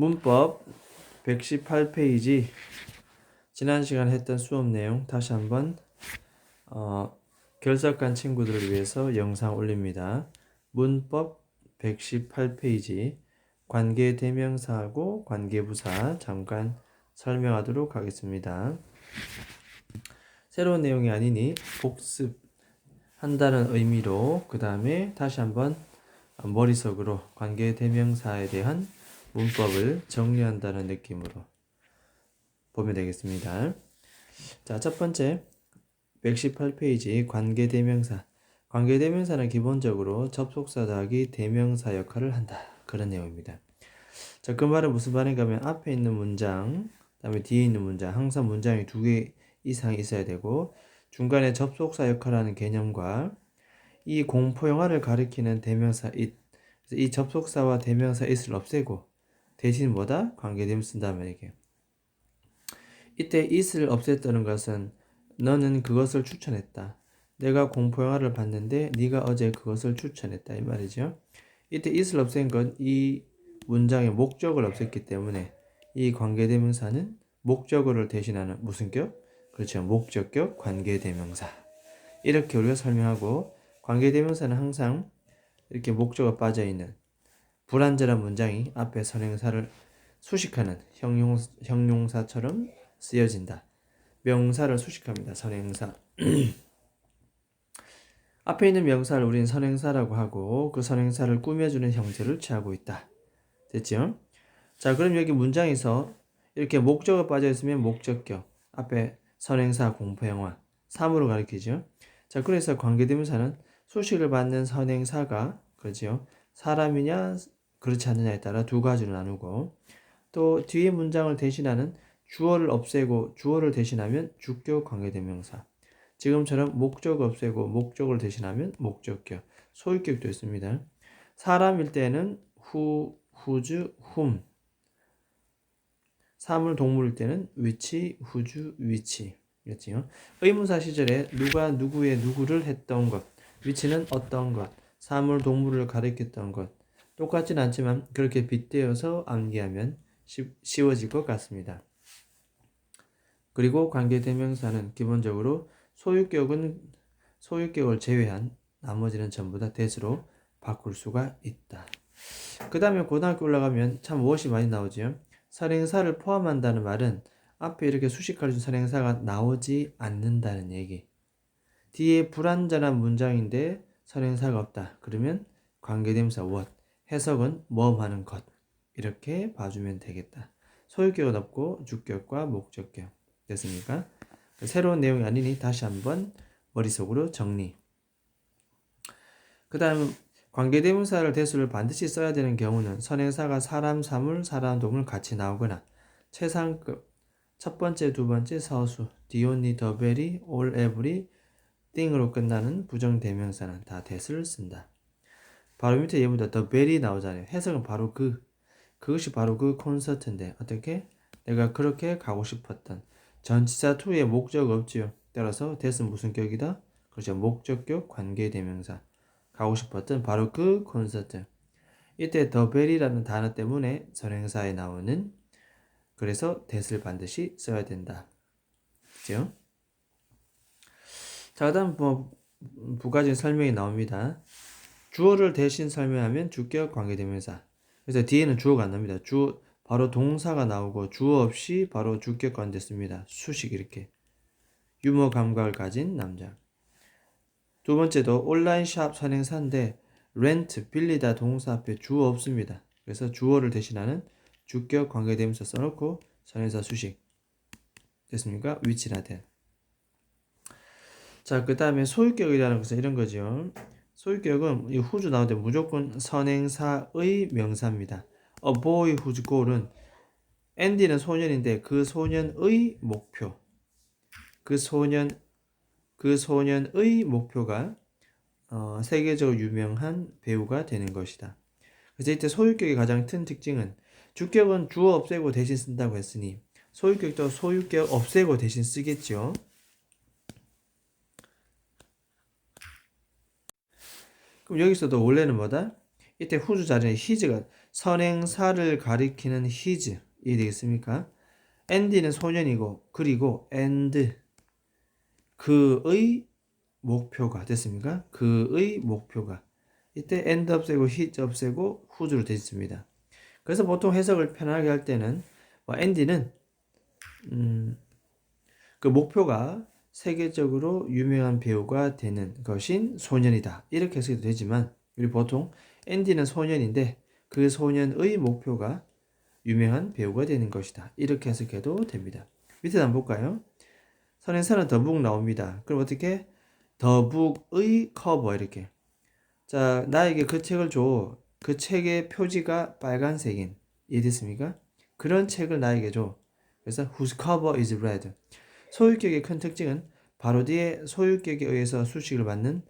문법 118페이지 지난 시간에 했던 수업 내용 다시 한번 결석한 친구들을 위해서 영상 올립니다. 문법 118페이지 관계대명사하고 관계부사 잠깐 설명하도록 하겠습니다. 새로운 내용이 아니니 복습한다는 의미로 그 다음에 다시 한번 머릿속으로 관계대명사에 대한 문법을 정리한다는 느낌으로 보면 되겠습니다. 자, 첫 번째 118페이지 관계대명사. 관계대명사는 기본적으로 접속사 더하기 대명사 역할을 한다. 그런 내용입니다. 자, 그 말은 무슨 말인가 하면 앞에 있는 문장, 그다음에 뒤에 있는 문장, 항상 문장이 두 개 이상이 있어야 되고 중간에 접속사 역할하는 개념과 이 공포영화를 가리키는 대명사 it, 이 접속사와 대명사 it을 없애고 대신 뭐다? 관계대명사 쓴다면 이게. 이때 it을 없앴다는 것은 너는 그것을 추천했다. 내가 공포영화를 봤는데 네가 어제 그것을 추천했다 이 말이죠. 이때 it을 없앤 건 이 문장의 목적을 없앴기 때문에 이 관계대명사는 목적어를 대신하는 무슨 격? 그렇죠. 목적격 관계대명사. 이렇게 우리가 설명하고 관계대명사는 항상 이렇게 목적어 빠져있는 불완전한 문장이 앞에 선행사를 수식하는 형용사처럼 쓰여진다. 명사를 수식합니다. 선행사. 앞에 있는 명사를 우리는 선행사라고 하고 그 선행사를 꾸며주는 형태를 취하고 있다. 됐죠? 자, 그럼 여기 문장에서 이렇게 목적어 빠져있으면 목적격, 앞에 선행사, 공포영화, 3으로 가리키죠. 자, 그래서 관계대명사는 수식을 받는 선행사가 그렇죠. 사람이냐 그렇지 않느냐에 따라 두 가지로 나누고 또 뒤에 문장을 대신하는 주어를 없애고 주어를 대신하면 주격 관계대명사. 지금처럼 목적 없애고 목적을 대신하면 목적격, 소유격도 있습니다. 사람일 때는 whose, whom. 사물 동물일 때는 which, whose, which. 그렇지요? 의문사 시절에 누가 누구의 누구를 했던 것, which는 어떤 것, 사물 동물을 가리켰던 것. 똑같진 않지만 그렇게 빗대어서 암기하면 쉬워질 것 같습니다. 그리고 관계대명사는 기본적으로 소유격을 제외한 나머지는 전부 다 that으로 바꿀 수가 있다. 그 다음에 고등학교 올라가면 참 무엇이 많이 나오죠. 선행사를 포함한다는 말은 앞에 이렇게 수식하려준 선행사가 나오지 않는다는 얘기. 뒤에 불완전한 문장인데 선행사가 없다. 그러면 관계대명사 what, 해석은 뭐하는 것 이렇게 봐주면 되겠다. 소유격은 없고 주격과 목적격. 됐습니까? 새로운 내용이 아니니 다시 한번 머릿속으로 정리. 그 다음 관계대명사를 대수를 반드시 써야 되는 경우는 선행사가 사람, 사물, 사람, 동물 같이 나오거나 최상급 첫 번째, 두 번째 서수 the only, the very, all, every, thing으로 끝나는 부정대명사는 다 that을 쓴다. 바로 밑에 예문보다 the very 나오잖아요. 해석은 바로 그것이 바로 그 콘서트인데 어떻게? 내가 그렇게 가고 싶었던 전치사 to의 목적 없지요. 따라서 that은 무슨 격이다? 그렇죠. 목적격 관계대명사. 가고 싶었던 바로 그 콘서트. 이때 the very라는 단어 때문에 선행사에 나오는 그래서 that을 반드시 써야 된다. 그죠? 자, 그다음 부가적인 설명이 나옵니다. 주어를 대신 설명하면 주격 관계대명사. 그래서 뒤에는 주어가 안 나옵니다. 바로 동사가 나오고 주어 없이 바로 주격 관계 씁니다. 수식 이렇게. 유머 감각을 가진 남자. 두 번째도 온라인 샵 선행사인데 렌트, 빌리다 동사 앞에 주어 없습니다. 그래서 주어를 대신하는 주격 관계대명사 써놓고 선행사 수식. 됐습니까? 위치나 된. 자, 그 다음에 소유격이라는 것은 이런 거죠. 소유격은 이 whose 나올 때 무조건 선행사의 명사입니다. A boy whose goal은 앤디는 소년인데 그 소년의 목표. 그 소년의 목표가 세계적으로 유명한 배우가 되는 것이다. 그래서 이때 소유격의 가장 큰 특징은 주격은 주어 없애고 대신 쓴다고 했으니 소유격도 소유격 없애고 대신 쓰겠죠. 그럼 여기서도 원래는 뭐다? 이때 whose 자리에 his가 선행사를 가리키는 his 이해되겠습니까? and는 소년이고 그리고 and 그의 목표가 됐습니까? 그의 목표가 이때 and 없애고 his 없애고 whose로 되어 있습니다. 그래서 보통 해석을 편하게 할 때는 and는 그 목표가 세계적으로 유명한 배우가 되는 것인 소년이다. 이렇게 해석도 되지만 우리 보통 앤디는 소년인데 그 소년의 목표가 유명한 배우가 되는 것이다. 이렇게 해석해도 됩니다. 밑에 한번 볼까요? 선행사는 더북 나옵니다. 그럼 어떻게? 더북의 커버 이렇게. 자, 나에게 그 책을 줘. 그 책의 표지가 빨간색인. 이해됐습니까? 그런 책을 나에게 줘. 그래서 whose cover is red. 소유격의 큰 특징은 바로 뒤에 소유격에 의해서 수식을 받는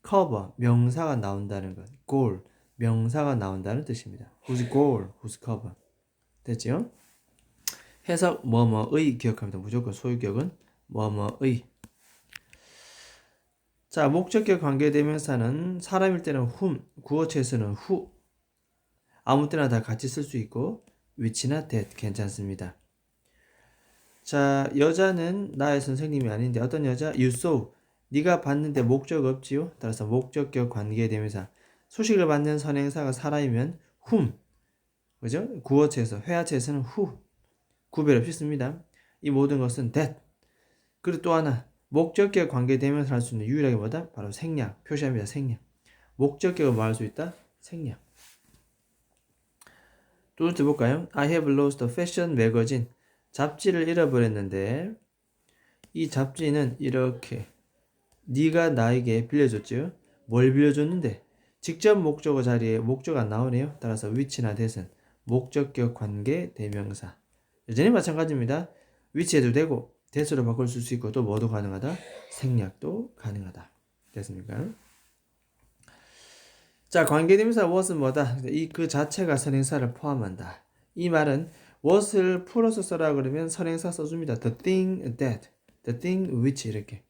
cover, 명사가 나온다는 것. goal, 명사가 나온다는 뜻입니다. whose goal, whose cover. 됐죠? 해석 뭐뭐의 기억합니다. 무조건 소유격은 뭐뭐의. 자, 목적격 관계대명사는 사람일 때는 whom, 구어체에서는 who, 아무 때나 다 같이 쓸 수 있고 which나 that 괜찮습니다. 자, 여자는 나의 선생님이 아닌데 어떤 여자? You saw. 네가 봤는데 목적 없지요? 따라서 목적격 관계대명사. 수식을 받는 선행사가 사람이면 whom. 그죠? 구어체에서, 회화체에서는 who. 구별 없이 씁니다. 이 모든 것은 that. 그리고 또 하나. 목적격 관계대명사 할 수 있는 유일하게 뭐다? 바로 생략. 표시합니다. 생략. 목적격을 말할 수 있다? 생략. 두 번째 볼까요? I have lost a fashion magazine. 잡지를 잃어버렸는데 이 잡지는 이렇게 네가 나에게 빌려줬죠. 뭘 빌려줬는데 직접 목적어 자리에 목적어가 안 나오네요. 따라서 which나 that은 목적격 관계 대명사. 여전히 마찬가지입니다. which 해도 되고 that으로 바꿀 수 있고 또 뭐도 가능하다? 생략도 가능하다. 됐습니까? 자, 관계대명사 what은 뭐다? 이 그 자체가 선행사를 포함한다. 이 말은 what을 풀어서 써라 그러면 선행사 써줍니다. The thing that, the thing which 이렇게.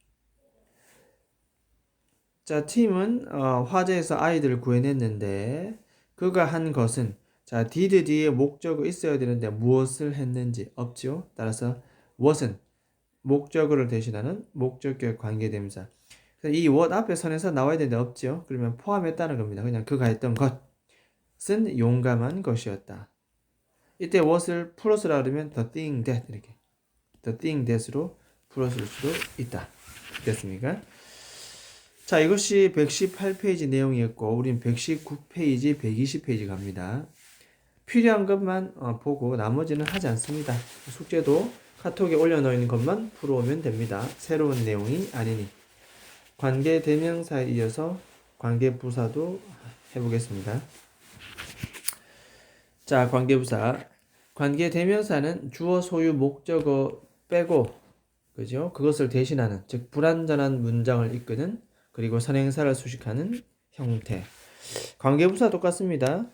자, 팀은 화재에서 아이들을 구해냈는데 그가 한 것은 자, did 뒤에 목적어 있어야 되는데 무엇을 했는지 없죠. 따라서 what은 목적어를 대신하는 목적격 관계대명사. 이 what 앞에 선에서 나와야 되는데 없죠. 그러면 포함했다는 겁니다. 그냥 그가 했던 것은 용감한 것이었다. 이때 what을 풀어서라 그러면 the thing that 이렇게 the thing that으로 풀어쓸 수도 있다. 됐습니까? 자, 이것이 118페이지 내용이었고 우린 119페이지, 120페이지 갑니다. 필요한 것만 보고 나머지는 하지 않습니다. 숙제도 카톡에 올려놓은 것만 풀어오면 됩니다. 새로운 내용이 아니니. 관계 대명사에 이어서 관계 부사도 해보겠습니다. 자, 관계 부사. 관계 대명사는 주어, 소유, 목적어 빼고, 그죠? 그것을 대신하는, 즉 불완전한 문장을 이끄는 그리고 선행사를 수식하는 형태. 관계 부사 똑같습니다.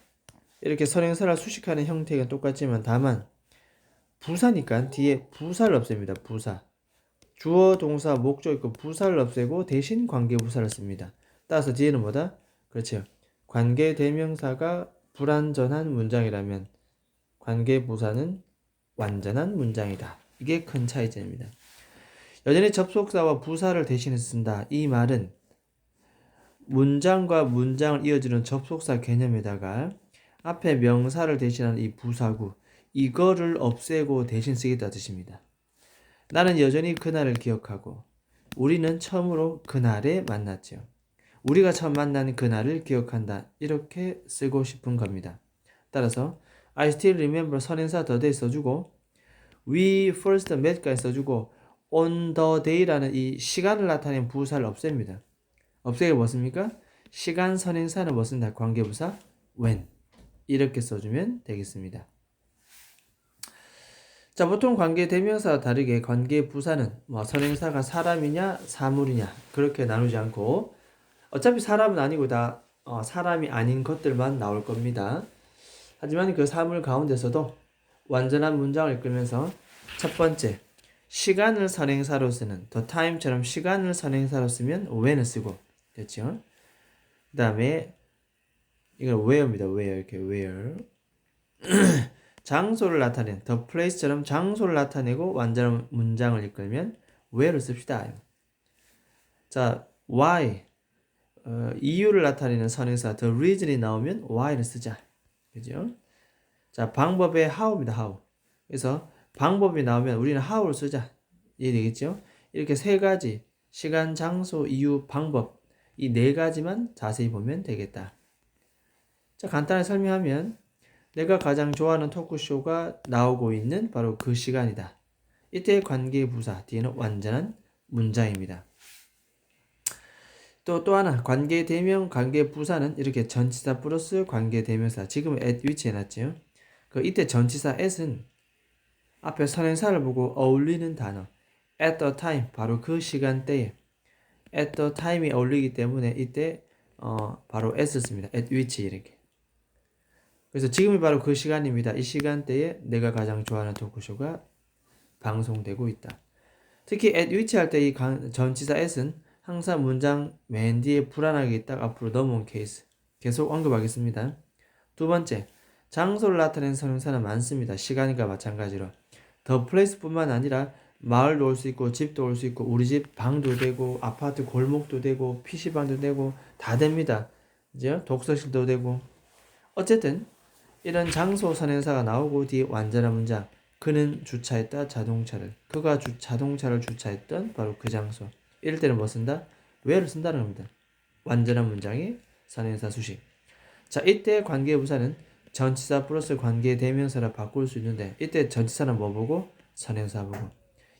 이렇게 선행사를 수식하는 형태가 똑같지만 다만 부사니까 뒤에 부사를 없앱니다. 부사. 주어, 동사, 목적 있고 부사를 없애고 대신 관계부사를 씁니다. 따라서 뒤에는 뭐다? 그렇죠. 관계대명사가 불완전한 문장이라면 관계부사는 완전한 문장이다. 이게 큰 차이점입니다. 여전히 접속사와 부사를 대신해서 쓴다. 이 말은 문장과 문장을 이어주는 접속사 개념에다가 앞에 명사를 대신하는 이 부사구 이거를 없애고 대신 쓰겠다 뜻입니다. 나는 여전히 그날을 기억하고 우리는 처음으로 그날에 만났죠. 우리가 처음 만난 그날을 기억한다. 이렇게 쓰고 싶은 겁니다. 따라서 I still remember 선행사 the day 써주고 we first met까지 써주고 on the day라는 이 시간을 나타내는 부사를 없앱니다. 없애게 뭐 씁니까? 시간 선행사는 뭐 쓴다? 관계부사 when 이렇게 써주면 되겠습니다. 자, 보통 관계 대명사와 다르게 관계 부사는 선행사가 사람이냐 사물이냐 그렇게 나누지 않고 어차피 사람은 아니고 다 사람이 아닌 것들만 나올 겁니다. 하지만 그 사물 가운데서도 완전한 문장을 이끌면서 첫 번째 시간을 선행사로 쓰는 the time처럼 시간을 선행사로 쓰면 when을 쓰고 됐죠? 그 다음에 이건 where입니다. where 이렇게 where 장소를 나타낸 the place처럼 장소를 나타내고 완전한 문장을 이끌면 where를 씁시다. 자, why 이유를 나타내는 선행사 the reason이 나오면 why를 쓰자. 그죠? 자, 방법의 how입니다. how. 그래서 방법이 나오면 우리는 how를 쓰자. 이해되겠죠? 이렇게 세 가지 시간, 장소, 이유, 방법 이 네 가지만 자세히 보면 되겠다. 자, 간단히 설명하면 내가 가장 좋아하는 토크쇼가 나오고 있는 바로 그 시간이다. 이때 관계부사 뒤에는 완전한 문장입니다. 또 하나 관계대명 관계부사는 이렇게 전치사 플러스 관계대명사 지금 at which 해놨죠. 이때 전치사 at은 앞에 선행사를 보고 어울리는 단어 at the time 바로 그 시간대에 at the time이 어울리기 때문에 이때 바로 at을 씁니다. at which 이렇게. 그래서 지금이 바로 그 시간입니다. 이 시간대에 내가 가장 좋아하는 토크쇼가 방송되고 있다. 특히 at which 할 때 이 전치사 at은 항상 문장 맨 뒤에 불안하게 있다가 앞으로 넘어온 케이스. 계속 언급하겠습니다. 두 번째, 장소를 나타내는 선행사는 많습니다. 시간과 마찬가지로. the place뿐만 아니라 마을도 올 수 있고 집도 올 수 있고 우리 집 방도 되고 아파트 골목도 되고 PC방도 되고 다 됩니다. 이제 독서실도 되고 어쨌든 이런 장소 선행사가 나오고 뒤에 완전한 문장 그는 주차했다 자동차를 그가 자동차를 주차했던 바로 그 장소 이럴 때는 뭐 쓴다? where를 쓴다는 겁니다. 완전한 문장의 선행사 수식. 자, 이때 관계부사는 전치사 플러스 관계대명사라 바꿀 수 있는데 이때 전치사는 뭐 보고? 선행사 보고.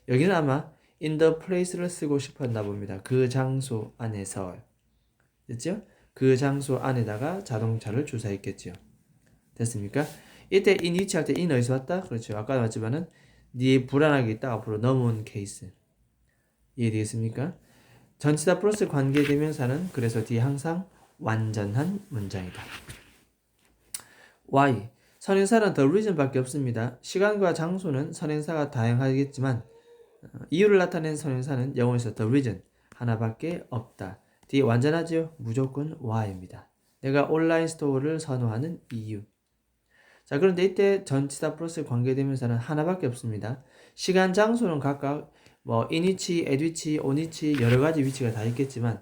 여기는 아마 in the place를 쓰고 싶었나 봅니다. 그 장소 안에서. 됐죠? 그 장소 안에다가 자동차를 주차했겠죠. 됐습니까? 이때 in which 할 때 in 어디서 왔다? 그렇죠. 아까 말했지만은 네 불안하게 있다 앞으로 넘어온 케이스. 이해되겠습니까? 전치사 플러스 관계대명사는 그래서 뒤에 항상 완전한 문장이다. why 선행사는 the reason 밖에 없습니다. 시간과 장소는 선행사가 다양하겠지만 이유를 나타낸 선행사는 영어에서 the reason 하나밖에 없다. 뒤에 완전하죠? 무조건 why입니다. 내가 온라인 스토어를 선호하는 이유. 자, 그런데 이때 전치사 플러스 관계대명사는 하나밖에 없습니다. 시간, 장소는 각각 in which, at which, on which 여러 가지 위치가 다 있겠지만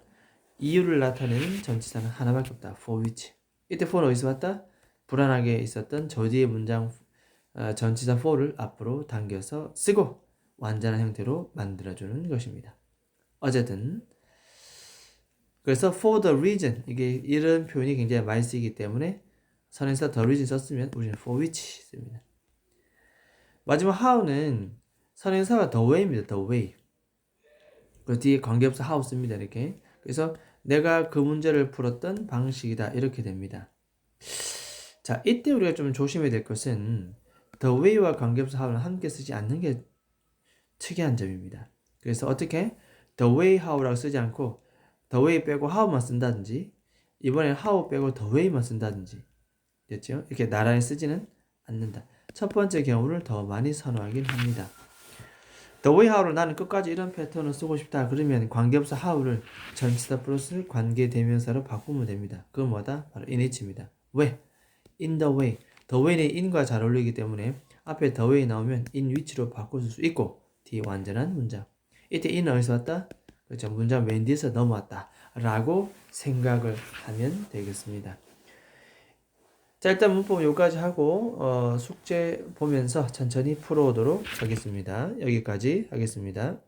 이유를 나타내는 전치사는 하나밖에 없다. for which. 이때 for는 어디서 왔다? 불안하게 있었던 저 뒤의 문장 전치사 for를 앞으로 당겨서 쓰고 완전한 형태로 만들어주는 것입니다. 어쨌든 그래서 for the reason 이게 이런 표현이 굉장히 많이 쓰이기 때문에 선행사 the reason 썼으면 우리는 for which 씁니다. 마지막 how는 선행사가 the way입니다. the way. 그 뒤에 관계부사 how 씁니다. 이렇게. 그래서 내가 그 문제를 풀었던 방식이다. 이렇게 됩니다. 자, 이때 우리가 좀 조심해야 될 것은 the way와 관계부사 how는 함께 쓰지 않는 게 특이한 점입니다. 그래서 어떻게 the way how라고 쓰지 않고 the way 빼고 how만 쓴다든지 이번엔 how 빼고 the way만 쓴다든지 됐죠? 이렇게 나란히 쓰지는 않는다. 첫 번째 경우를 더 많이 선호하긴 합니다. The way how를 나는 끝까지 이런 패턴을 쓰고 싶다. 그러면 관계부사 how를 전치사 플러스 관계대명사로 바꾸면 됩니다. 그건 뭐다? 바로 in which입니다. 왜? in the way. the way는 in과 잘 어울리기 때문에 앞에 the way 나오면 in which로 바꿀 수 있고 뒤에 완전한 문장. 이때 in은 어디서 왔다? 그렇죠. 문장 맨 뒤에서 넘어왔다. 라고 생각을 하면 되겠습니다. 자, 일단 문법 여기까지 하고 숙제 보면서 천천히 풀어오도록 하겠습니다. 여기까지 하겠습니다.